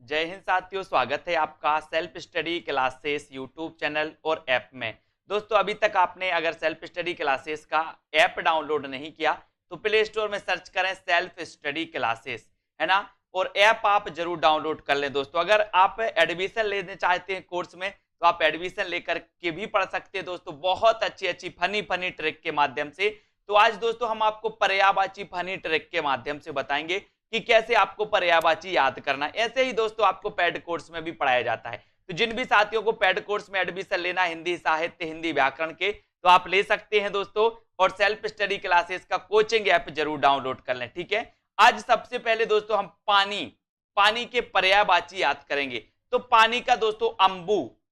जय हिंद साथियों, स्वागत है आपका self study classes YouTube channel और ऐप में। दोस्तों, अभी तक आपने अगर सेल्फ स्टडी क्लासेस का ऐप डाउनलोड नहीं किया तो प्ले स्टोर में सर्च करें सेल्फ स्टडी क्लासेस, है ना। और ऐप आप जरूर डाउनलोड कर लें। दोस्तों, अगर आप एडमिशन लेने चाहते हैं कोर्स में तो आप एडमिशन लेकर के भी पढ़ सकते हैं। दोस्तों, बहुत अच्छी अच्छी फनी फनी ट्रिक के माध्यम से। तो आज दोस्तों हम आपको पर्यायवाची फनी ट्रिक के माध्यम से बताएंगे कि कैसे आपको पर्यायवाची याद करना है। ऐसे ही दोस्तों आपको पेड कोर्स में भी पढ़ाया जाता है। तो जिन भी साथियों को पेड कोर्स में एडमिशन लेना, हिंदी साहित्य, हिंदी व्याकरण के, तो आप ले सकते हैं दोस्तों। और सेल्फ स्टडी क्लासेस का कोचिंग ऐप जरूर डाउनलोड कर लें, ठीक है। आज सबसे पहले दोस्तों हम पानी के पर्यायवाची याद करेंगे। तो पानी का दोस्तों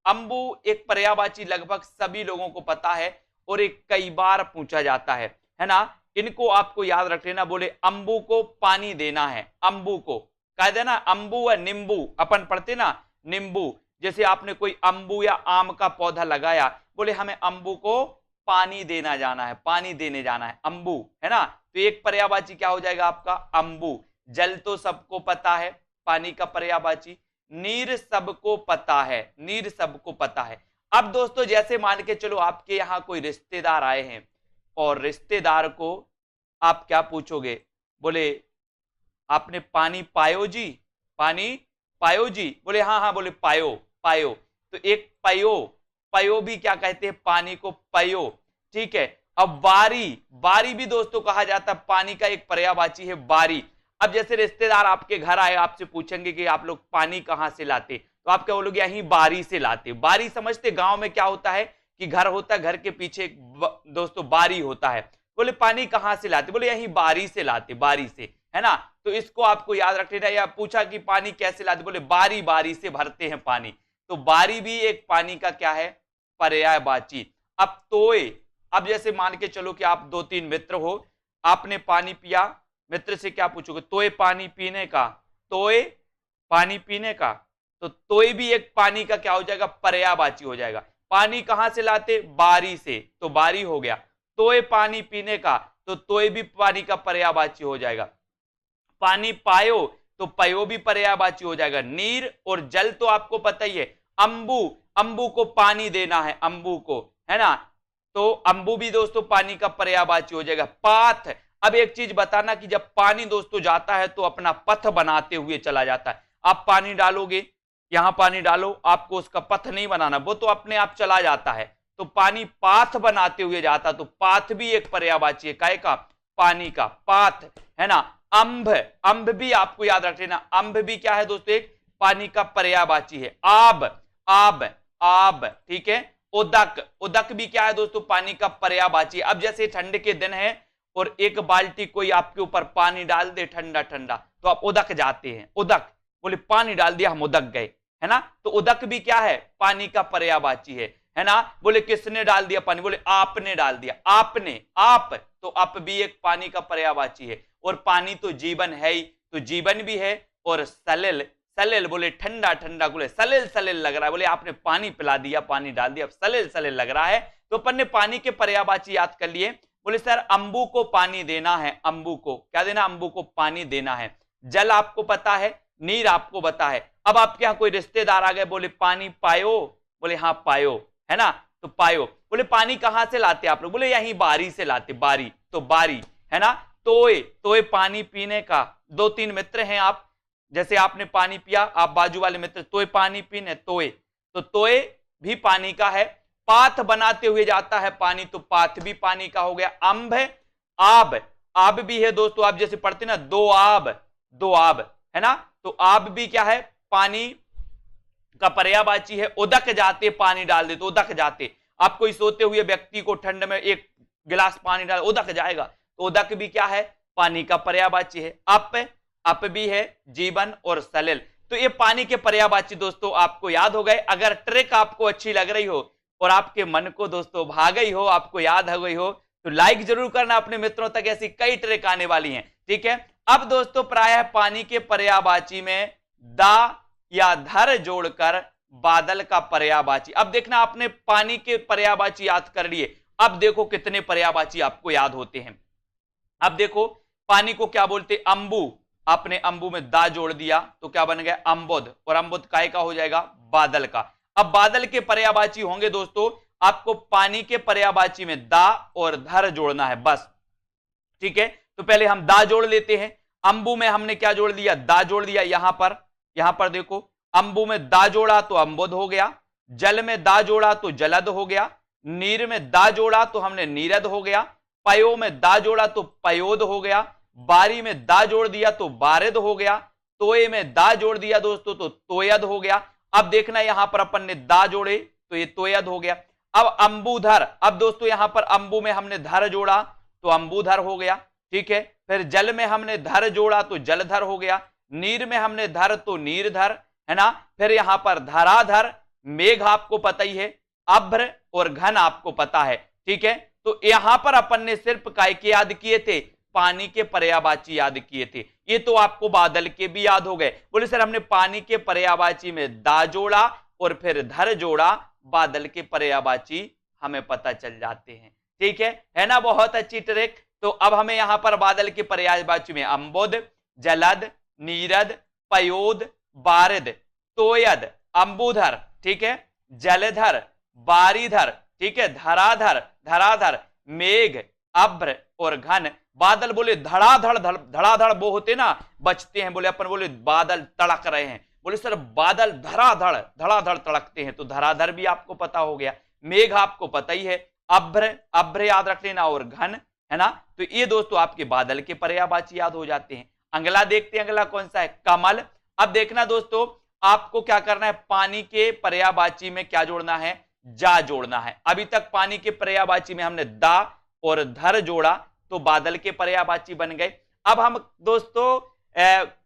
अंबु एक पर्यायवाची लगभग सभी लोगों को पता है और एक कई बार पूछा जाता है ना। इनको आपको याद रख लेना। बोले अंबू को पानी देना है, अंबू को कह देना। अंबू व नींबू अपन पढ़ते ना, नींबू। जैसे आपने कोई अंबू या आम का पौधा लगाया, बोले हमें अंबू को पानी देना जाना है, पानी देने जाना है, अंबू, है ना। तो एक पर्यायवाची क्या हो जाएगा आपका? अंबू। जल तो सबको पता है, पानी का पर्यायवाची। नीर सबको पता है, नीर सबको पता है। अब दोस्तों जैसे मान के चलो आपके यहाँ कोई रिश्तेदार आए हैं और रिश्तेदार को आप क्या पूछोगे? बोले आपने पानी पायो जी, पानी पायो जी। बोले हाँ हाँ, बोले पायो पायो। तो एक पयो भी क्या कहते हैं? पानी को पयो, ठीक है। अब बारी भी दोस्तों कहा जाता है, पानी का एक पर्यायवाची है बारी। अब जैसे रिश्तेदार आपके घर आए, आपसे पूछेंगे कि आप लोग पानी कहां से लाते, तो आप क्या बोलोगे? यहीं बारी से लाते। बारी समझते? गांव में क्या होता है कि घर होता है, घर के पीछे दोस्तों बारी होता है। बोले पानी कहां से लाते? बोले यहीं बारी से लाते, बारी से, है ना। तो इसको आपको याद रख लेना। या पूछा कि पानी कैसे लाते? बोले बारी बारी से भरते हैं पानी। तो बारी भी एक पानी का क्या है? पर्यायवाची। अब तोय, अब जैसे मान के चलो कि आप दो तीन मित्र हो, आपने पानी पिया, मित्र से क्या पूछोगे? तोय पानी पीने का, तोय पानी पीने का। तो तोय भी एक पानी का क्या हो जाएगा? पर्यायवाची हो जाएगा। पानी कहां से लाते? बारी से, तो बारी हो गया। तोय पानी पीने का, तो तोय भी पानी का पर्यायवाची हो जाएगा। पानी पायो, तो पयो भी पर्यायवाची हो जाएगा। नीर और जल तो आपको पता ही है। अंबू को पानी देना है, अंबू को, है ना। तो अंबू भी दोस्तों पानी का पर्यायवाची हो जाएगा। पाथ, अब एक चीज बताना कि जब पानी दोस्तों जाता है तो अपना पथ बनाते हुए चला जाता है। आप पानी डालोगे, यहां पानी डालो, आपको उसका पथ नहीं बनाना, वो तो अपने आप चला जाता है। तो पानी पाथ बनाते हुए जाता, तो पाथ भी एक पर्यायवाची है। काय का? पानी का, पाथ, है ना। अंब भी आपको याद रख लेना। अंब भी क्या है दोस्तों? एक पानी का पर्यायवाची है। आब, ठीक है। उदक भी क्या है दोस्तों? पानी का पर्यायवाची। अब जैसे ठंड के दिन है और एक बाल्टी कोई आपके ऊपर पानी डाल दे ठंडा ठंडा, तो आप उदक जाते हैं। उदक, बोले पानी डाल दिया, हम उदक गए, है ना। तो उदक भी क्या है? पानी का पर्यायवाची है ना। बोले किसने डाल दिया पानी? बोले आपने डाल दिया, आपने, आप, तो अप भी एक पानी का पर्यायवाची है। और पानी तो जीवन है ही, तो जीवन भी है। और सलिल, सलिल बोले ठंडा ठंडा, बोले सलिल सलिल लग रहा है, बोले आपने पानी पिला दिया, पानी डाल दिया, अब सलिल सलिल लग रहा है। तो अपन ने पानी के पर्यायवाची याद कर लिए। बोले सर अंबू को पानी देना है, अंबू को क्या देना? अंबू को पानी देना है। जल आपको पता है, नीर आपको पता है। अब आपके यहाँ कोई रिश्तेदार आ गए, बोले पानी पायो, बोले हाँ पायो, है ना। तो पायो, बोले पानी कहां से लाते आप लोग? बोले यहीं बारी से लाते, बारी, तो बारी, है ना। तोय पानी पीने का। दो तीन मित्र हैं आप, जैसे आपने पानी पिया, आप बाजू वाले मित्र तोय पानी पीने, तोय, तो तोय भी पानी का है। पाथ बनाते हुए जाता है पानी, तो पाथ भी पानी का हो गया। अंब है, आब भी है दोस्तों। आप जैसे पढ़ते ना, दो आब, है ना। तो आब भी क्या है? पानी का पर्यायवाची है। उदक जाते, पानी डाल दे तो उदक जाते। आप कोई सोते हुए व्यक्ति को ठंड में एक गिलास पानी डाल, उदक जाएगा, तो उदक भी क्या है? पानी का पर्यायवाची है। अप भी है, जीवन और सलिल। तो ये पानी के पर्यायवाची दोस्तों आपको याद हो गए। अगर ट्रिक आपको अच्छी लग रही हो और आपके मन को दोस्तों भा गई हो, आपको याद हो गई हो, तो लाइक जरूर करना अपने मित्रों तक, ऐसी कई ट्रिक आने वाली हैं, ठीक है। अब दोस्तों प्रायः पानी के पर्यायवाची में दा या धर जोड़कर बादल का पर्यायवाची। अब देखना, आपने पानी के पर्यायवाची याद कर लिए। अब देखो कितने पर्यायवाची आपको याद होते हैं। अब देखो पानी को क्या बोलते? अंबू, आपने अंबु में दा जोड़ दिया तो क्या बन गया अम्बुद, और अम्बुद काय का हो जाएगा बादल का। अब बादल के पर्यायवाची होंगे दोस्तों, आपको पानी के पर्यायवाची में दा और धर जोड़ना है बस, ठीक है। तो पहले हम दा जोड़ लेते हैं। अंबु में हमने क्या जोड़ दिया, दा जोड़ दिया। यहां पर देखो, अंबु में दा जोड़ा तो अम्बुद हो गया, जल में दा जोड़ा तो जलद हो गया, नीर में दा जोड़ा तो हमने नीरद हो गया, पयो में दा जोड़ा तो पयोद हो गया, बारी में दा जोड़ दिया तो बारिद हो गया, तोये में दा जोड़ दिया दोस्तों तो तोयद हो गया। अब देखना यहां पर अपन ने दा जोड़े तो ये तोयद हो गया। अब अंबुधर, अब दोस्तों यहां पर अंबु में हमने धर जोड़ा तो अंबुधर हो गया, ठीक है। फिर जल में हमने धर जोड़ा तो जलधर हो गया, नीर में हमने धर तो नीरधर, है ना। फिर यहां पर धराधर, मेघ आपको पता ही है, अभ्र और घन आपको पता है, ठीक है। तो यहां पर अपन ने सिर्फ काय के याद किए थे, पानी के पर्यायवाची याद किए थे। ये तो आपको बादल के भी याद हो गए। बोले सर हमने पानी के पर्यायवाची में दा जोड़ा और फिर धर जोड़ा, बादल के पर्यायवाची हमें पता चल जाते हैं, ठीक है ना। बहुत अच्छी ट्रिक। तो अब हमें यहां पर बादल के पर्यायवाची में अम्बुद, जलद, नीरद, पयोद, बारिद, तोयद, अंबुधर, ठीक है, जलधर, बारीधर, ठीक है, धराधर, मेघ, अभ्र और घन। बादल बोले धड़ाधड़ धड़ाधड़ वो होते ना, बचते हैं, बोले अपन बोले बादल तड़क रहे हैं, बोले सर बादल धड़ाधड़ तड़कते हैं, तो धराधर भी आपको पता हो गया। मेघ आपको पता ही है, अभ्र याद रख लेना और घन, है ना। तो ये दोस्तों आपके बादल के पर्यायवाची याद हो जाते हैं। अगला देखते हैं, अगला कौन सा है, कमल। अब देखना दोस्तों, आपको क्या करना है, पानी के पर्यायवाची में क्या जोड़ना है, जा जोड़ना है। अभी तक पानी के पर्यायवाची में हमने दा और धर जोड़ा तो बादल के पर्यायवाची बन गए। अब हम दोस्तों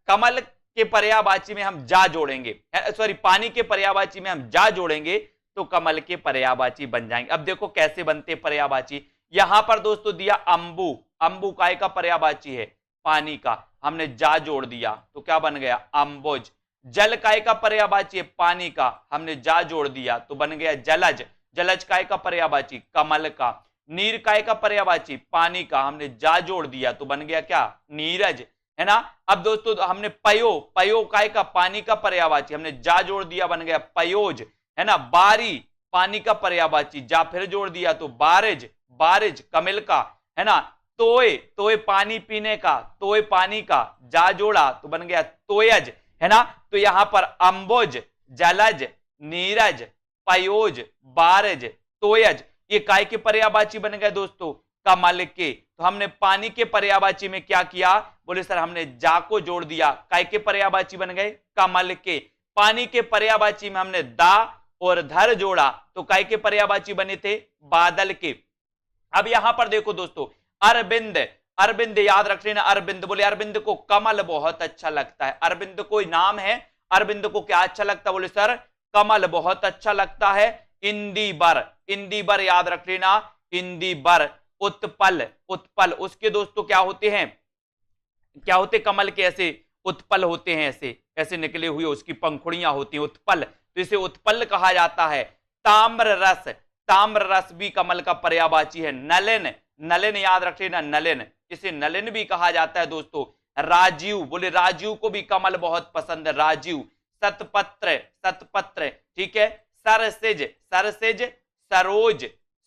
कमल के पर्यायवाची में हम जा जोड़ेंगे, सॉरी पानी के पर्यायवाची में हम जा जोड़ेंगे तो कमल के पर्यायवाची बन जाएंगे। अब देखो कैसे बनते पर्यायवाची। यहां पर दोस्तों दिया अंबु, अंबु काय का पर्यायवाची है, पानी का, हमने जा जोड़ दिया तो क्या बन गया अंबुज। जल काय का पर्यायवाची है, पानी का, हमने जा जोड़ दिया तो बन गया जलज। जलज काय का पर्यायवाची, कमल का। नीर काय का पर्यायवाची, पानी का, हमने जा जोड़ दिया तो बन गया क्या, नीरज, है ना। अब दोस्तों हमने पयो, पयो काय का, पानी का पर्यायवाची, हमने जा जोड़ दिया बन गया पयोज, है ना। बारी पानी का पर्यायवाची, जा फिर जोड़ दिया तो बारिज, बारिज कमिल का, है ना। तोय, तोय पानी पीने का, तोय पानी का, जा जोड़ा तो बन गया तोयज, है ना। तो यहां पर अंबुज, जलज, नीरज, पयोज, बारिज, तोयज, ये काय के पर्यायवाची बन गए दोस्तों, कमल के। तो हमने पानी के पर्यायवाची में क्या किया, बोले सर हमने जा को जोड़ दिया, काय के पर्यायवाची बन गए, कमल के। पानी के पर्यायवाची में हमने दा और धर जोड़ा तो काय के पर्यायवाची बने थे, बादल के। अब यहां पर देखो दोस्तों, अरविंद, अरविंद याद रख लेना, अरविंद बोले अरविंद को कमल बहुत अच्छा लगता है। अरविंद कोई नाम है, अरविंद को क्या अच्छा लगता है, बोले सर कमल बहुत अच्छा लगता है। इंदिबर, इंदिबर याद रख लेना, इंदिबर। उत्पल, उत्पल उसके दोस्तों क्या होते हैं, क्या होते कमल के, ऐसे उत्पल होते हैं, ऐसे ऐसे निकले हुए उसकी पंखुड़ियां होती हैं, उत्पल, तो इसे उत्पल कहा जाता है। ताम्र रस, ताम्र रस भी कमल का पर्यायवाची है। नलिन, नलिन याद रख लेना, नलिन, इसे नलिन भी कहा जाता है दोस्तों। राजीव, बोले राजीव को भी कमल बहुत पसंद है, राजीव। सतपत्र, सतपत्र, ठीक है। सरसिज, सरसिज, सरोज,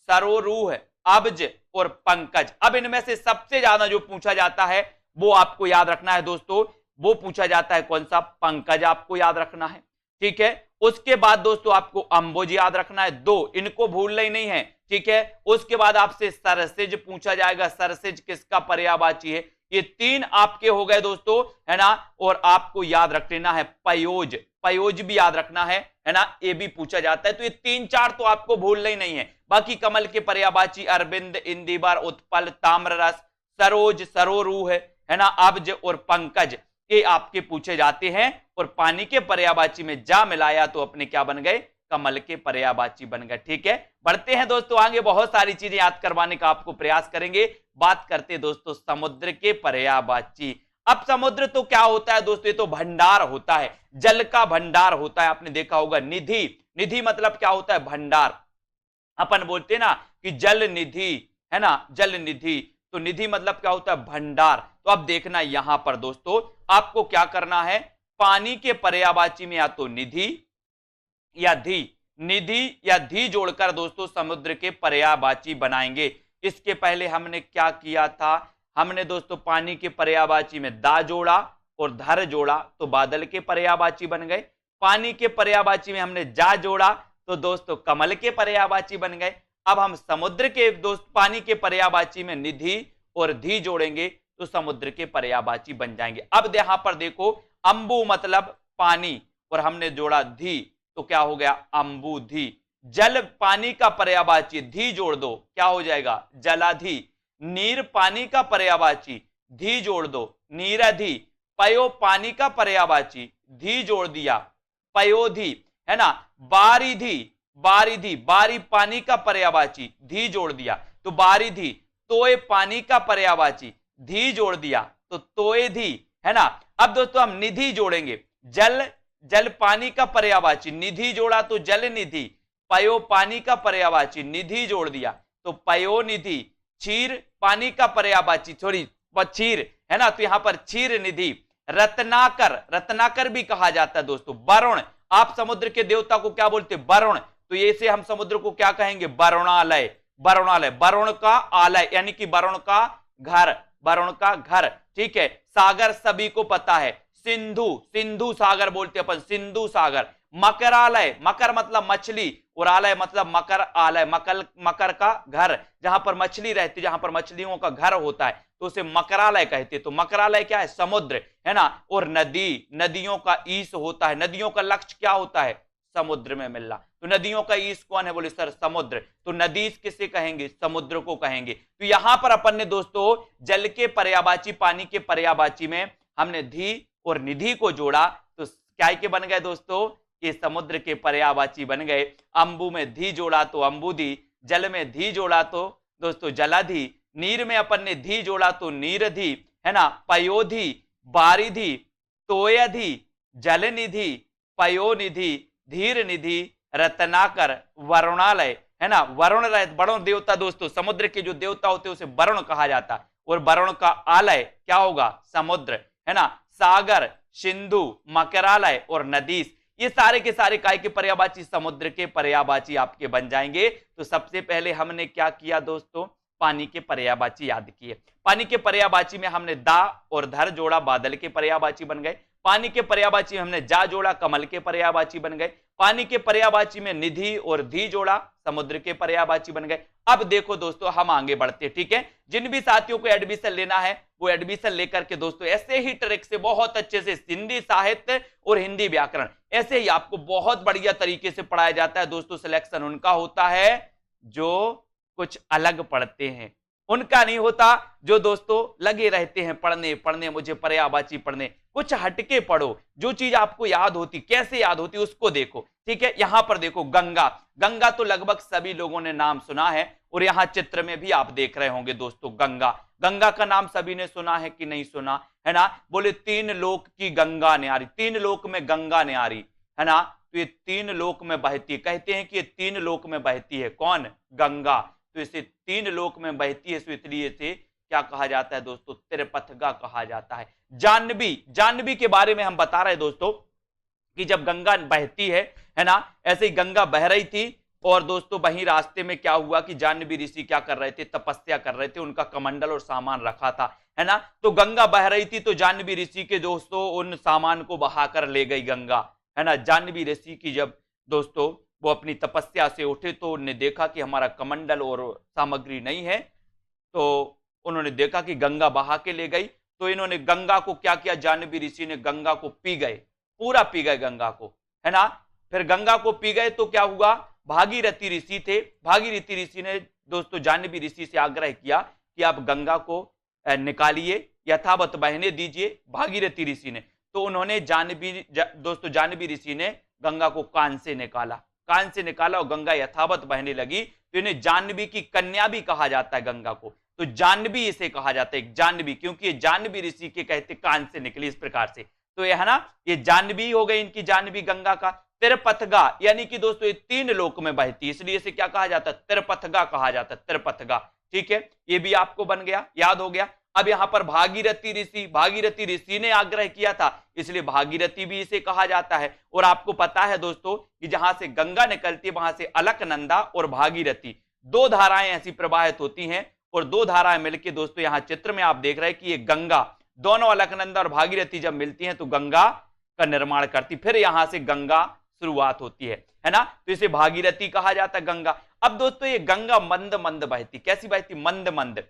सरोरूह, अब्ज और पंकज। अब इनमें से सबसे ज्यादा जो पूछा जाता है वो आपको याद रखना है दोस्तों, वो पूछा जाता है कौन सा, पंकज आपको याद रखना है, ठीक है। उसके बाद दोस्तों आपको अंबुज याद रखना है, दो, इनको भूलना ही नहीं है, ठीक है। उसके बाद आपसे सरसिज पूछा जाएगा, सरसिज किसका पर्यायवाची है। ये तीन आपके हो गए दोस्तों, है ना। और आपको याद रख लेना है पयोज, पयोज भी याद रखना है ना, ये भी पूछा जाता है। तो ये तीन चार तो आपको भूलना ही नहीं है। बाकी कमल के पर्यायवाची अरविंद, इंदिवर, उत्पल, ताम्ररस, सरोज, सरोरूह, है ना, अब्ज और पंकज, ये आपके पूछे जाते हैं। और पानी के पर्यायवाची में जा मिलाया तो अपने क्या बन गए, कमल के पर्यायवाची बन गए, ठीक है। बढ़ते हैं दोस्तों आगे, बहुत सारी चीजें याद करवाने का आपको प्रयास करेंगे। बात करते हैं दोस्तों समुद्र के पर्यायवाची। अब समुद्र तो क्या होता है दोस्तों, ये तो भंडार होता है, जल का भंडार होता है। आपने देखा होगा निधि, निधि मतलब क्या होता है, भंडार। अपन बोलते हैं ना कि जल निधि, है ना, जल निधि, तो निधि मतलब क्या होता है, भंडार। तो अब देखना यहां पर दोस्तों आपको क्या करना है, पानी के पर्यायवाची में या तो निधि या धी, निधि या धी जोड़कर दोस्तों समुद्र के पर्यायवाची बनाएंगे। इसके पहले हमने क्या किया था, हमने दोस्तों पानी के पर्यायवाची में दा जोड़ा और धर जोड़ा तो बादल के पर्यायवाची बन गए। पानी के पर्यायवाची में हमने जा जोड़ा तो दोस्तों कमल के पर्यायवाची बन गए। अब हम समुद्र के दोस्त पानी के पर्यायवाची में निधि और धी जोड़ेंगे तो समुद्र के पर्यायवाची बन जाएंगे। अब यहां पर देखो अंबु मतलब पानी और हमने जोड़ा धी तो क्या हो गया, अंबुधी। जल पानी का पर्यायवाची, धी जोड़ दो क्या हो जाएगा, जलाधि। नीर पानी का पर्यायवाची, धी जोड़ दो, नीरधि। पयो पानी का पर्यायवाची, धी जोड़ दिया, पयोधि, है ना। बारिधि, बारिधि, बारी पानी का पर्यायवाची, धी जोड़ दिया तो बारिधि। तोय पानी का पर्यायवाची, धी जोड़ दिया तो तोयधि, है ना। अब दोस्तों हम निधि जोड़ेंगे, जल, जल पानी का पर्यायवाची, निधि जोड़ा तो जल निधि। पयो पानी का पर्यायवाची, निधि जोड़ दिया तो पयोनिधि। क्षीर पानी का पर्यायवाची, थोड़ी क्षीर, है ना, तो यहां पर क्षीर निधि। रत्नाकर, रत्नाकर भी कहा जाता है दोस्तों। वरुण, आप समुद्र के देवता को क्या बोलते, वरुण, तो ये से हम समुद्र को क्या कहेंगे, वरुणालय। वरुणालय, वरुण का आलय यानी कि वरुण का घर, वरुण का घर, ठीक है। सागर सभी को पता है, सिंधु, सिंधु सागर बोलते अपन, सिंधु सागर। मकरालय, मकर मतलब मछली और आलय मतलब मकर आलय, मकर, मकर का घर, जहां पर मछली रहती है, जहां पर मछलियों का घर होता है तो उसे मकरालय कहते हैं। तो मकरालय क्या है, समुद्र, है ना। और नदी, नदियों का ईश होता है, नदियों का लक्ष्य क्या होता है, समुद्र में मिलना। तो नदियों का ईश कौन है, बोले सर समुद्र, तो नदी किसे कहेंगे, समुद्र को कहेंगे। तो यहां पर अपन ने दोस्तों जल के पर्यायवाची, पानी के पर्यायवाची में हमने धी और निधि को जोड़ा तो क्या के बन गए दोस्तों, ये समुद्र के पर्यायवाची बन गए। अंबु में धी जोड़ा तो अंबुधि, जल में धी जोड़ा तो दोस्तों जलाधि, नीर में अपन ने धी जोड़ा तो नीरधि, है ना। पयोधि, बारिधि, तोयधि, जलनिधि, पयोनिधि, धीर निधि, रत्नाकर, वरुणालय, है ना। वरुण, वरुण देवता दोस्तों, समुद्र के जो देवता होते हैं उसे वरुण कहा जाता, और वरुण का आलय क्या होगा, समुद्र, है ना। सागर, सिंधु, मकरालय और नदीस, ये सारे के सारे काय के पर्यायवाची, समुद्र के पर्यायवाची आपके बन जाएंगे। तो सबसे पहले हमने क्या किया दोस्तों, पानी के पर्यायवाची याद किए। पानी के पर्यायवाची में हमने दा और धर जोड़ा, बादल के पर्यायवाची बन गए। पानी के पर्यायवाची में हमने जा जोड़ा, कमल के पर्यायवाची बन गए। पानी के पर्यायवाची में निधि और धी जोड़ा, समुद्र के पर्यायवाची बन गए। अब देखो दोस्तों हम आगे बढ़ते, ठीक है। जिन भी साथियों को एडमिशन लेना है वो एडमिशन लेकर के दोस्तों ऐसे ही ट्रिक से बहुत अच्छे से हिंदी साहित्य और हिंदी व्याकरण ऐसे ही आपको बहुत बढ़िया तरीके से पढ़ाया जाता है दोस्तों। सिलेक्शन उनका होता है जो कुछ अलग पढ़ते हैं, उनका नहीं होता जो दोस्तों लगे रहते हैं पढ़ने पढ़ने, मुझे पर्यायवाची पढ़ने। कुछ हटके पढ़ो, जो चीज आपको याद होती, कैसे याद होती उसको देखो, ठीक है। यहां पर देखो गंगा, गंगा तो लगभग सभी लोगों ने नाम सुना है और यहां चित्र में भी आप देख रहे होंगे दोस्तों गंगा। गंगा का नाम सभी ने सुना है कि नहीं सुना, है ना। बोले तीन लोक की गंगा न्यारी, तीन लोक में गंगा न्यारी, है ना। तो ये तीन लोक में बहती है, कहते हैं कि ये तीन लोक में बहती है, कौन, गंगा। तो इसे तीन लोक में बहती है, इसलिए से क्या कहा जाता है दोस्तों, त्रिपथगा कहा जाता है। जानवी, जानवी के बारे में हम बता रहे दोस्तों कि जब गंगा बहती है ना, ऐसे ही गंगा बह रही थी और दोस्तों वहीं रास्ते में क्या हुआ कि जानवी ऋषि क्या कर रहे थे, तपस्या कर रहे थे, उनका कमंडल और सामान रखा था, है ना। तो गंगा बह रही थी तो जानवी ऋषि के दोस्तों उन सामान को बहाकर ले गई गंगा, है ना। जानवी ऋषि की जब दोस्तों वो अपनी तपस्या से उठे तो उन्होंने देखा कि हमारा कमंडल और सामग्री नहीं है, तो उन्होंने देखा कि गंगा बहा के ले गई। तो इन्होंने गंगा को क्या किया, जानवी ऋषि ने गंगा को पी गए, पूरा पी गए गंगा को, है ना। फिर गंगा को पी गए तो क्या हुआ, भागीरथी ऋषि थे, भागीरथी ऋषि ने दोस्तों जानवी ऋषि से आग्रह किया कि आप गंगा को निकालिए, यथावत बहने दीजिए, भागीरथी ऋषि ने। तो उन्होंने दोस्तों जानवी ऋषि ने गंगा को कान से निकाला, कान से निकाला और गंगा यथावत बहने लगी। तो इन्हें जानवी की कन्या भी कहा जाता है गंगा को, तो जानवी इसे कहा जाता है, जानवी, क्योंकि ये जानवी ऋषि के कहते कान से निकली इस प्रकार से। तो यह है ना, ये जानवी हो गई इनकी, जानवी गंगा का। त्रिपथगा यानी कि दोस्तों ये तीन लोक में बहती, इसलिए इसे क्या कहा जाता है, त्रिपथगा कहा जाता है, त्रिपथगा, ठीक है। ये भी आपको बन गया, याद हो गया। अब यहां पर भागीरथी ऋषि ने आग्रह किया था, इसलिए भागीरथी भी इसे कहा जाता है। और आपको पता है दोस्तों कि जहां से गंगा निकलती है वहां से अलकनंदा और भागीरथी दो धाराएं ऐसी प्रवाहित होती हैं, और दो धाराएं मिलकर दोस्तों यहां चित्र में आप देख रहे हैं कि ये गंगा, दोनों अलकनंदा और भागीरथी जब मिलती हैं तो गंगा का निर्माण करती, फिर यहां से गंगा शुरुआत होती है ना। तो इसे भागीरथी कहा जाता है, गंगा। अब दोस्तों ये गंगा मंद मंद बहती, कैसी बहती? मंद मंद,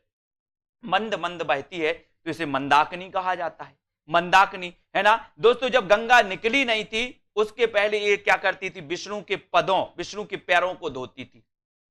मंद मंद बहती है, तो इसे मंदाकिनी कहा जाता है, मंदाकिनी, है ना। दोस्तों जब गंगा निकली नहीं थी उसके पहले ये क्या करती थी? विष्णु के पदों, विष्णु के पैरों को धोती थी।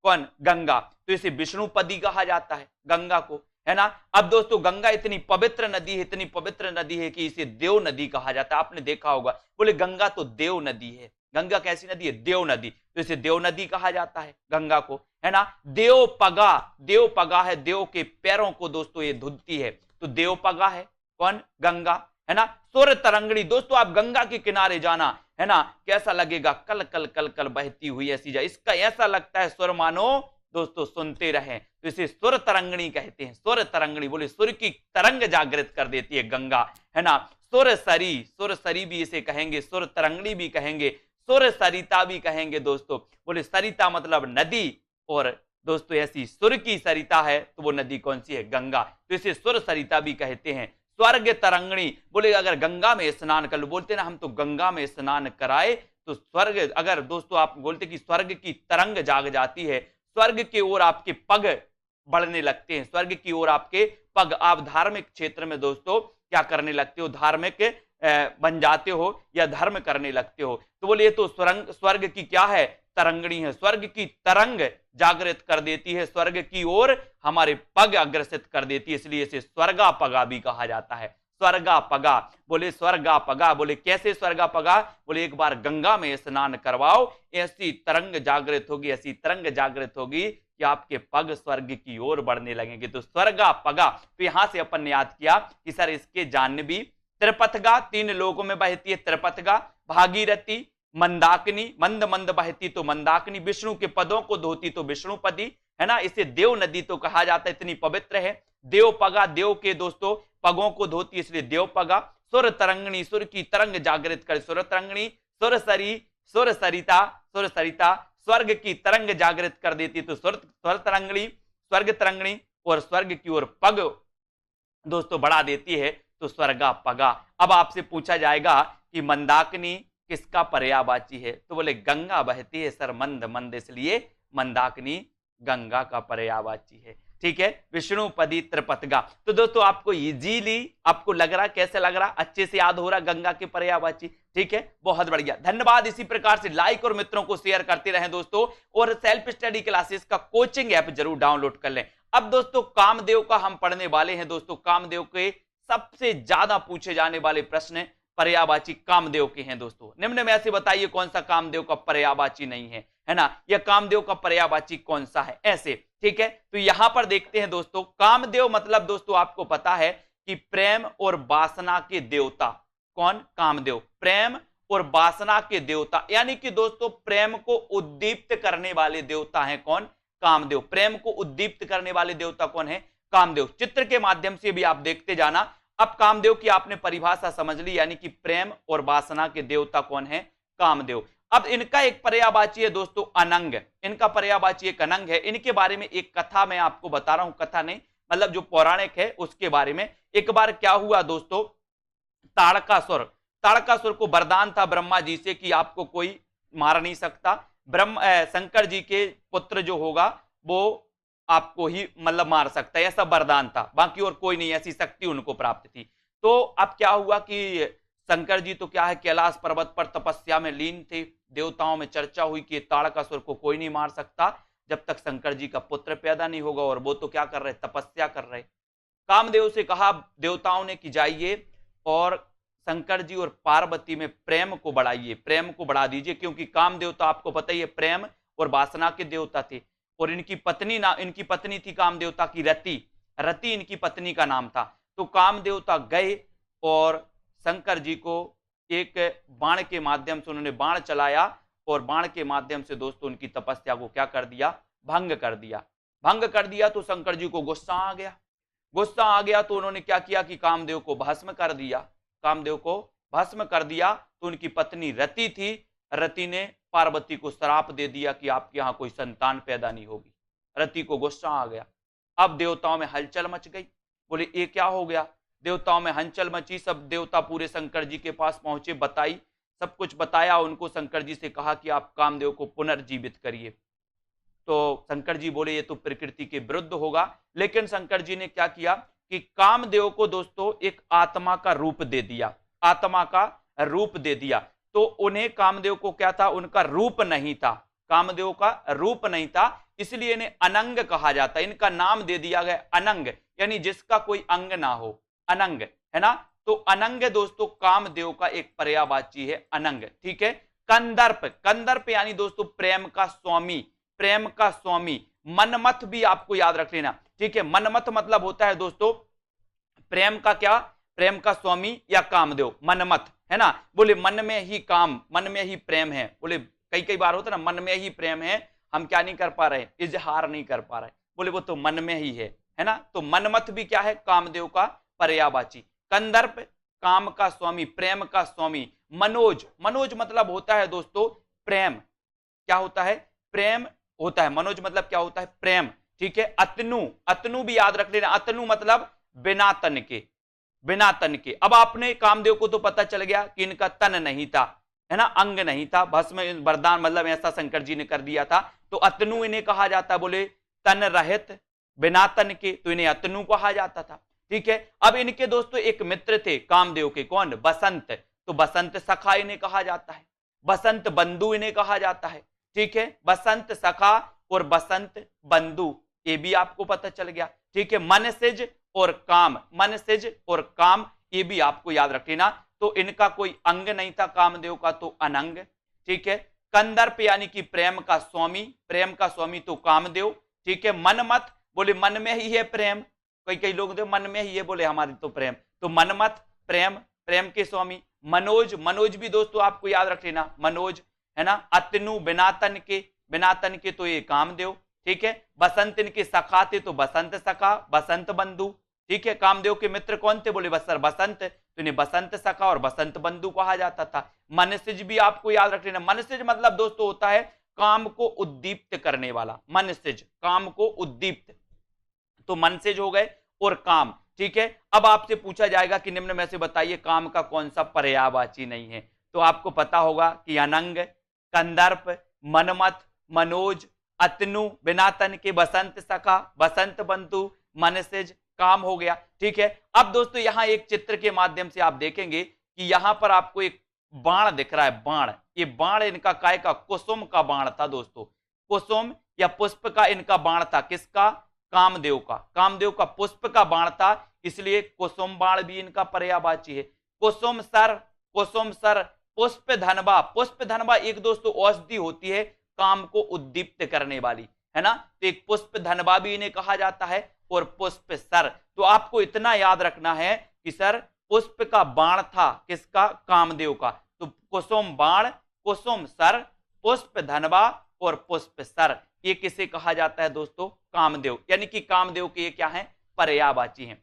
कौन? गंगा। तो इसे विष्णुपदी कहा जाता है गंगा को, है ना। अब दोस्तों गंगा इतनी पवित्र नदी है, इतनी पवित्र नदी है कि इसे देव नदी कहा जाता है। आपने देखा होगा, बोले गंगा तो देव नदी है। गंगा कैसी नदी है? देव नदी। तो इसे देव नदी कहा जाता है गंगा को, है ना। देवपगा, देवपगा है, देव के पैरों को दोस्तों ये धुलती है, तो देवपगा है कौन? गंगा, है ना। सुर तरंगणी, दोस्तों आप गंगा के किनारे जाना, है ना, कैसा लगेगा? कल कल कल कल बहती हुई ऐसी जा, इसका ऐसा लगता है सुर मानो दोस्तों सुनते रहें, तो इसे सुर तरंगणी कहते हैं। सुर तरंगणी, बोले सुर की तरंग जागृत कर देती है गंगा, है ना। सुर सरी, सुर सरी भी इसे कहेंगे, सुर तरंगणी भी कहेंगे, सुर सरिता भी कहेंगे दोस्तों। बोले सरिता मतलब नदी, और दोस्तों ऐसी सुर की सरिता है तो वो नदी कौन सी है? गंगा। तो इसे सुर सरिता भी कहते हैं। स्वर्ग तरंगणी, बोले अगर गंगा में स्नान कर लो, बोलते ना हम तो गंगा में स्नान कराए तो स्वर्ग, अगर दोस्तों आप बोलते कि स्वर्ग की तरंग जाग जाती है, स्वर्ग की ओर आपके पग बढ़ने लगते हैं, स्वर्ग की ओर आपके पग, आप धार्मिक क्षेत्र में दोस्तों क्या करने लगते हो? धार्मिक बन जाते हो या धर्म करने लगते हो। तो बोले ये तो स्वर्ग की क्या है? तरंगणी है, स्वर्ग की तरंग जागृत कर देती है, स्वर्ग की ओर हमारे पग अग्रसित कर देती है, इसलिए इसे स्वर्गापगा भी कहा जाता है। स्वर्गापगा, बोले स्वर्गापगा, बोले कैसे स्वर्गापगा? बोले एक बार गंगा में स्नान करवाओ, ऐसी तरंग जागृत होगी, ऐसी तरंग जागृत होगी कि आपके पग स्वर्ग की ओर बढ़ने लगेंगे। तो स्वर्गापगा, तो यहां से अपन ने याद किया कि सर इसके जाह्नवी त्रिपथगा, तीन लोगों में बहती है त्रिपथगा, भागीरथी, मंदाकिनी, मंद मंद बहती तो मंदाकिनी, विष्णु के पदों को धोती तो विष्णुपदी, है ना। इसे देव नदी तो कहा जाता है, इतनी पवित्र है। देवपगा, देव के दोस्तों पगों को धोती इसलिए देवपगा। सुर तरंगणी, सुर की तरंग जागृत कर सुर तरंगणी। सुर सरी, सुर सरिता, सुर सरिता स्वर्ग की तरंग जागृत कर देती तो स्वर तरंगणी, स्वर्ग तरंगणी, और स्वर्ग की ओर पग दोस्तों बढ़ा देती है तो स्वर्गापगा। अब आपसे पूछा जाएगा कि मंदाकिनी किसका पर्यायवाची है? तो बोले गंगा बहती है सर मंद मंद, इसलिए मंदाकिनी गंगा का पर्यायवाची है। ठीक है, विष्णुपदी त्रिपथगा। तो दोस्तों आपको इजीली आपको लग रहा, कैसे लग रहा? अच्छे से याद हो रहा गंगा के पर्यायवाची। ठीक है, बहुत बढ़िया, धन्यवाद। इसी प्रकार से लाइक और मित्रों को शेयर करते रहें दोस्तों, और सेल्फ स्टडी क्लासेस का कोचिंग ऐप जरूर डाउनलोड कर लें। अब दोस्तों कामदेव का हम पढ़ने वाले हैं। दोस्तों कामदेव के सबसे ज्यादा पूछे जाने वाले प्रश्न पर्यायवाची कामदेव के हैं दोस्तों। निम्न में ऐसे बताइए कौन सा कामदेव का पर्यायवाची नहीं है, है ना, या कामदेव का पर्यायवाची कौन सा है, ऐसे। ठीक है, तो यहां पर देखते हैं दोस्तों, कामदेव मतलब दोस्तों आपको पता है कि प्रेम और वासना के देवता। कौन? कामदेव, प्रेम और वासना के देवता, यानी कि दोस्तों प्रेम को उद्दीप्त करने वाले देवता हैं। कौन? कामदेव। प्रेम को उद्दीप्त करने वाले देवता कौन है? कामदेव। चित्र के माध्यम से भी आप देखते जाना। अब कामदेव की आपने परिभाषा समझ ली, यानी कि प्रेम और वासना के देवता कौन है? कामदेव। अब इनका एक पर्यायवाची है दोस्तों अनंग, इनका पर्यायवाची एक अनंग है। इनके बारे में एक कथा मैं आपको बता रहा हूं, कथा नहीं मतलब जो पौराणिक है उसके बारे में। एक बार क्या हुआ दोस्तों, ताड़कासुर, ताड़कासुर को वरदान था ब्रह्मा जी से कि आपको कोई मार नहीं सकता, शंकर जी के पुत्र जो होगा वो आपको ही मतलब मार सकता है, ऐसा वरदान था, बाकी और कोई नहीं, ऐसी शक्ति उनको प्राप्त थी। तो अब क्या हुआ कि शंकर जी तो क्या है कैलाश पर्वत पर तपस्या में लीन थे, देवताओं में चर्चा हुई कि ताड़कासुर को कोई नहीं मार सकता जब तक शंकर जी का पुत्र पैदा नहीं होगा, और वो तो क्या कर रहे, तपस्या कर रहे। कामदेव से कहा देवताओं ने कि जाइए और शंकर जी और पार्वती में प्रेम को बढ़ाइए, प्रेम को बढ़ा दीजिए, क्योंकि कामदेव तो आपको पता ही है प्रेम और वासना के देवता थे। और इनकी पत्नी थी कामदेवता की रति, रति इनकी पत्नी का नाम था। तो कामदेवता गए और शंकर जी को एक बाण के माध्यम से उन्होंने बाण चलाया, और बाण के माध्यम से दोस्तों उनकी तपस्या को क्या कर दिया, भंग कर दिया। भंग कर दिया तो शंकर जी को गुस्सा आ गया। गुस्सा आ गया तो उन्होंने क्या किया कि कामदेव को भस्म कर दिया। कामदेव को भस्म कर दिया तो उनकी पत्नी रति थी, रति ने पार्वती को श्राप दे दिया कि आपके यहां कोई संतान पैदा नहीं होगी। रति को गुस्सा आ गया। अब देवताओं में हलचल मच गई, बोले ये क्या हो गया। देवताओं में हलचल मची, सब देवता पूरे शंकर जी के पास पहुंचे, बताई, सब कुछ बताया उनको। शंकर जी से कहा कि आप कामदेव को पुनर्जीवित करिए। तो शंकर जी बोले ये तो प्रकृति के विरुद्ध होगा, लेकिन शंकर जी ने क्या किया कि कामदेव को दोस्तों एक आत्मा का रूप दे दिया, आत्मा का रूप दे दिया। तो उन्हें कामदेव को क्या था, उनका रूप नहीं था, कामदेव का रूप नहीं था, इसलिए इन्हें अनंग कहा जाता है। इनका नाम दे दिया गया अनंग, यानी जिसका कोई अंग ना हो, अनंग, है ना। तो अनंग दोस्तों कामदेव का एक पर्यायवाची है, अनंग, ठीक है। कंदर्प, कंदर्प यानी दोस्तों प्रेम का स्वामी, प्रेम का स्वामी। मनमथ भी आपको याद रख लेना, ठीक है। मनमथ मतलब होता है दोस्तों प्रेम का क्या, प्रेम का स्वामी या कामदेव, मनमथ, है ना। बोले मन में ही काम, मन में ही प्रेम है। बोले कई कई बार होता है ना, मन में ही प्रेम है, हम क्या नहीं कर पा रहे, इजहार नहीं कर पा रहे। बोले वो तो मन में ही है ना। तो मनमथ भी क्या है, कामदेव का पर्यायवाची। कंदर्प काम का स्वामी, प्रेम का स्वामी। मनोज, मनोज मतलब होता है दोस्तों प्रेम, क्या होता है, प्रेम होता है। मनोज मतलब क्या होता है, प्रेम, ठीक है। अतनु, अतनु भी याद रख लेना, अतनु मतलब बिना तन के, बिना तन के। अब आपने कामदेव को तो पता चल गया कि इनका तन नहीं था, है ना, अंग नहीं था, भस्म वरदान मतलब ऐसा शंकर जी ने कर दिया था। तो अतनु इन्हें कहा जाता, बोले तन रहित बिना तन के, तो इन्हें अतनु कहा जाता था, ठीक है। अब इनके दोस्तों एक मित्र थे कामदेव के, कौन, बसंत। तो बसंत सखा इन्हें कहा जाता है, बसंत बंधु इन्हें कहा जाता है, ठीक है। बसंत सखा और बसंत बंधु, ये भी आपको पता चल गया, ठीक है। मनसिज और काम, मनसिज और काम, ये भी आपको याद रख लेना। तो इनका कोई अंग नहीं था कामदेव का, तो अनंग, ठीक है। कंदर्प यानी कि प्रेम का स्वामी, प्रेम का स्वामी तो कामदेव, ठीक है। मनमथ, बोले मन में ही है प्रेम, कई कई लोग तो मन में ही है, बोले हमारी तो प्रेम, तो मनमथ प्रेम, प्रेम के स्वामी। मनोज, मनोज भी दोस्तों आपको याद रख लेना, मनोज, है ना। अतनु बिना तन के, बिना तन के तो ये कामदेव, ठीक है। बसंत इनके सखा थे तो बसंत सखा, बसंत बंधु, ठीक है। कामदेव के मित्र कौन थे, बोले बसर बसंत, तो इन्हें बसंत सखा और बसंत बंधु कहा जाता था। मनसिज भी आपको याद रख लेना, मनसिज मतलब दोस्तों होता है काम को उद्दीप्त करने वाला, मनसिज काम को उद्दीप्त, तो मनसिज हो गए और काम, ठीक है। अब आपसे पूछा जाएगा कि निम्न में से बताइए काम का कौन सा पर्यायवाची नहीं है, तो आपको पता होगा कि अनंग, कंदर्प, मनमथ, मनोज, अतनु बिना तन के, बसंत सखा, बसंत बंधु, मनसिज, काम हो गया, ठीक है। अब दोस्तों यहां एक चित्र के माध्यम से आप देखेंगे कि यहां पर आपको एक बाण दिख रहा है, बाण। ये बाण इनका काय का, कुसुम का बाण था दोस्तों, कुसुम या पुष्प का इनका बाण था, किसका, कामदेव का, कामदेव का पुष्प का बाण था, इसलिए कुसुम बाण भी इनका पर्यायवाची है। कुसुम सर, कुसुम सर, पुष्प धनबा, पुष्प धनबा एक दोस्तों औषधि होती है काम को उद्दीप्त करने वाली, है ना। तो एक पुष्प धनबा भी इन्हें कहा जाता है, और पुष्प सर। तो आपको इतना याद रखना है कि सर पुष्प का बाण था किसका, कामदेव का। तो कुसुम बाण, कुसुम सर, पुष्प धनबा और पुष्प सर, ये किसे कहा जाता है दोस्तों, कामदेव, यानी कि कामदेव के ये क्या है, पर्यायवाची हैं,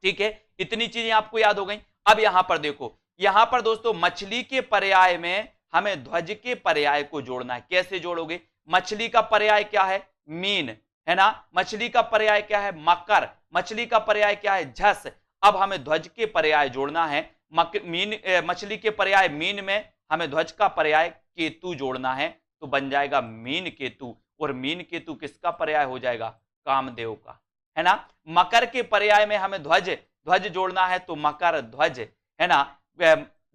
ठीक है। इतनी चीजें आपको याद हो गई। अब यहां पर देखो, यहां पर दोस्तों मछली के पर्याय में हमें ध्वज के पर्याय को जोड़ना है। कैसे जोड़ोगे, मछली का पर्याय क्या है, मीन, है ना। मछली का पर्याय क्या है, मकर, मछली का पर्याय क्या है, झस। अब हमें ध्वज के पर्याय जोड़ना है। मीन, मछली के पर्याय मीन में हमें ध्वज का पर्याय केतु जोड़ना है, तो बन जाएगा मीन केतु, और मीन केतु किसका पर्याय हो जाएगा, कामदेव का, है ना। मकर के पर्याय में हमें ध्वज, ध्वज जोड़ना है, तो मकर ध्वज, है ना।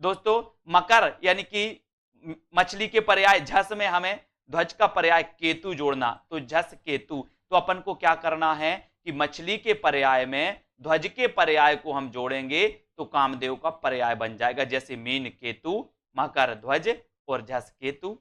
दोस्तों मकर यानी कि मछली के पर्याय झस में हमें ध्वज का पर्याय केतु जोड़ना, तो झस केतु। तो अपन को क्या करना है कि मछली के पर्याय में ध्वज के पर्याय को हम जोड़ेंगे तो कामदेव का पर्याय बन जाएगा, जैसे मीन केतु, मकर ध्वज और झस केतु,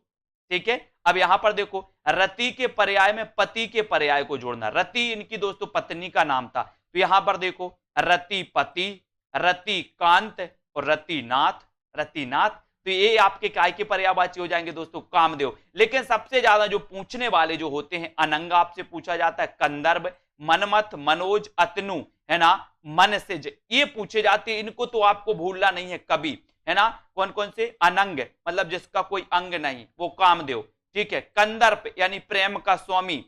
ठीक है। अब यहां पर देखो रति के पर्याय में पति के पर्याय को जोड़ना। रति इनकी दोस्तों पत्नी का नाम था, तो यहां पर देखो रति पति, रति कांत और रतिनाथ, रतिनाथ। तो ये आपके काय के पर्यायवाची हो जाएंगे दोस्तों, कामदेव। लेकिन सबसे ज्यादा जो पूछने वाले जो होते हैं अनंग, आपसे पूछा जाता है कंदर्प, मनमथ, मनोज, अतनु, है ना, मनसिज, ये पूछे जाते हैं। इनको तो आपको भूलना नहीं है कभी, है ना। कौन कौन से? अनंग मतलब जिसका कोई अंग नहीं, वो कामदेव, ठीक है। कंदर्प यानी प्रेम का स्वामी,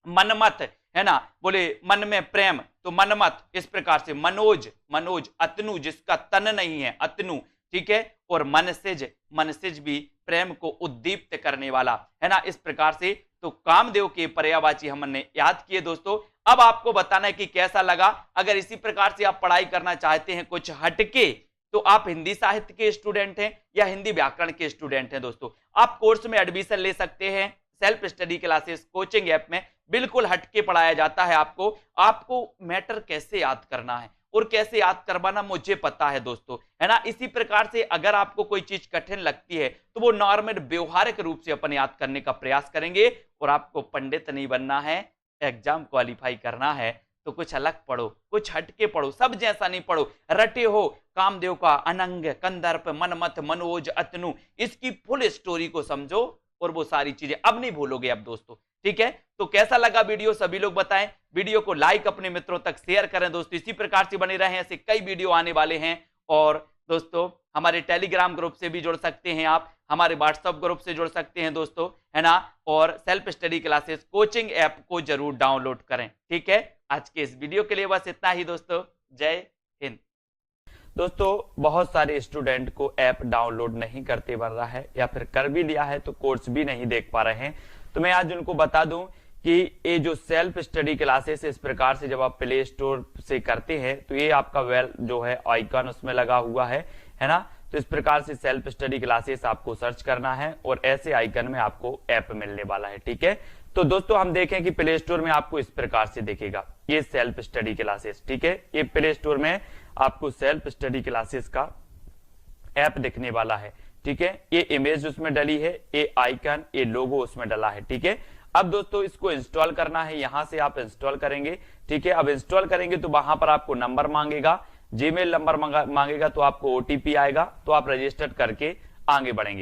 मनमथ, है ना, बोले मन में प्रेम तो मनमथ, इस प्रकार से मनोज, मनोज, अतनु जिसका तन नहीं है, अतनु, ठीक है। और मनसिज, मनसिज भी प्रेम को उद्दीप्त करने वाला, है ना। इस प्रकार से तो कामदेव के पर्यायवाची हमने याद किए दोस्तों। अब आपको बताना है कि कैसा लगा। अगर इसी प्रकार से आप पढ़ाई करना चाहते हैं कुछ हटके, तो आप हिंदी साहित्य के स्टूडेंट हैं या हिंदी व्याकरण के स्टूडेंट हैं दोस्तों, आप कोर्स में एडमिशन ले सकते हैं। Self study classes coaching app में बिल्कुल हटके पढ़ाया जाता है। आपको मैटर कैसे याद करना है और कैसे याद करवाना मुझे पता है दोस्तों, है ना। इसी प्रकार से अगर आपको कोई चीज कठिन लगती है तो वो नॉर्मल व्यवहारिक रूप से अपन याद करने का प्रयास करेंगे। और आपको पंडित नहीं बनना है, एग्जाम क्वालिफाई करना है तो कुछ अलग पढ़ो, कुछ हटके पढ़ो, सब जैसा नहीं पढ़ो। रटे हो कामदेव का अनंग, कंदर्प, मनमथ, मनोज, अतनु, इसकी फुल स्टोरी को समझो और वो सारी चीजें अब नहीं भूलोगे अब दोस्तों, ठीक है। तो कैसा लगा वीडियो सभी लोग बताएं। वीडियो को लाइक अपने मित्रों तक शेयर करें दोस्तों। इसी प्रकार से बने रहें, ऐसे कई वीडियो आने वाले हैं। और दोस्तों हमारे टेलीग्राम ग्रुप से भी जुड़ सकते हैं आप, हमारे व्हाट्सएप ग्रुप से जुड़ सकते हैं दोस्तों, है ना। और self study classes coaching app को जरूर डाउनलोड करें, ठीक है। आज के इस वीडियो के लिए बस इतना ही दोस्तों। जय हिंद। दोस्तों बहुत सारे स्टूडेंट को ऐप डाउनलोड नहीं करते बन रहा है, या फिर कर भी लिया है तो कोर्स भी नहीं देख पा रहे हैं। तो मैं आज उनको बता दूं कि ये जो सेल्फ स्टडी क्लासेस इस प्रकार से जब आप प्ले स्टोर से करते हैं तो ये आपका वेल जो है आइकन उसमें लगा हुआ है ना। तो इस प्रकार से सेल्फ स्टडी क्लासेस आपको सर्च करना है और ऐसे आइकन में आपको ऐप मिलने वाला है, ठीक है। तो दोस्तों हम देखें कि प्ले स्टोर में आपको इस प्रकार से दिखेगा ये सेल्फ स्टडी क्लासेस, ठीक है। ये प्ले स्टोर में आपको सेल्फ स्टडी क्लासेस का ऐप दिखने वाला है, ठीक है। ये इमेज उसमें डली है, ये आइकन, ये लोगो उसमें डला है, ठीक है। अब दोस्तों इसको इंस्टॉल करना है, यहां से आप इंस्टॉल करेंगे, ठीक है। अब इंस्टॉल करेंगे तो वहां पर आपको नंबर मांगेगा, जीमेल नंबर मांगेगा, तो आपको ओटीपी आएगा, तो आप रजिस्टर करके आगे बढ़ेंगे।